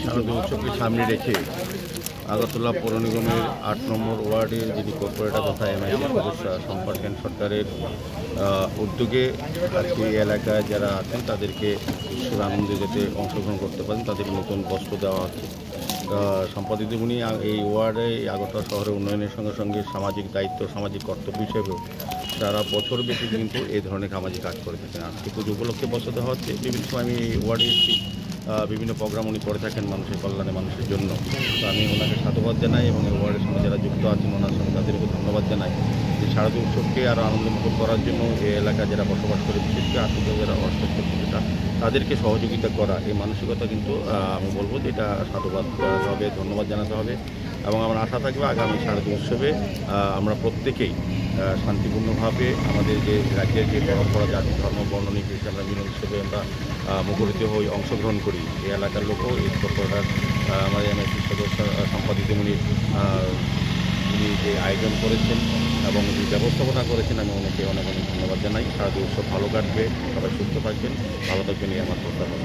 শারদীয় উৎসবকে সামনে রেখে আগরতলা পৌর নিগমের ৮ নম্বর ওয়ার্ডের যিনি কর্পোরেটর তথা এমআইএম সদস্য সম্পদ সেন সরকারের উদ্যোগে আজকে এই এলাকায় যারা আছেন তাদেরকে উৎসবের আনন্দে যাতে অংশগ্রহণ করতে পারেন তাদেরকে নতুন বস্ত্র দেওয়া হচ্ছে। সম্পাদিতমণি এই ওয়ার্ডে আগরতলা শহরের উন্নয়নের সঙ্গে সঙ্গে সামাজিক দায়িত্ব সামাজিক কর্তব্য হিসেবেও সারা বছর বেশি কিন্তু এই ধরনের সামাজিক কাজ করে থাকেন। আজকে পুজো উপলক্ষে বস্ত্র দেওয়া হচ্ছে। বিভিন্ন সময় আমি এই ওয়ার্ডে এসেছি, বিভিন্ন প্রোগ্রাম উনি করে থাকেন মানুষের কল্যাণে মানুষের জন্য। তো আমি ওনাকে সাধুবাদ জানাই এবং এই ওয়ার্ডের সঙ্গে যারা যুক্ত আছেন ওনার সঙ্গে তাদেরকে ধন্যবাদ জানাই যে শারদীয় উৎসবকে আরও আনন্দমুখর করার জন্য এই এলাকা যারা বসবাস করে বিশেষ করে আত্মীয় যারা অস্বস্ಥ কিছুটা তাদেরকে সহযোগিতা করা এই মানসিকতা কিন্তু আমি বলবো যে এটা সাধুবাদ হবে, ধন্যবাদ জানাতে হবে। এবং আমার আশা থাকবে আগামী শারদীয় উৎসবে আমরা প্রত্যেকেই শান্তিপূর্ণভাবে আমাদের যে রাজ্যের যে পরম্পরা জাতি ধর্ম বর্ণ নির্বিশেষে আমরা মিলন উৎসবে আমরা মুখরিত হই অংশগ্রহণ করি। এই এলাকার লোকও এই কর্পোরেটর আমাদের এমআইসি সদস্য সম্পাদিতমণি তিনি যে আয়োজন করেছেন এবং যে ব্যবস্থাপনা করেছেন আমি ওনাকে অনেক অনেক ধন্যবাদ জানাই। শারদীয় উৎসব ভালো কাটবে, সবাই সুস্থ থাকবেন, ভালো থাকবেন এই আমার প্রত্যাশা।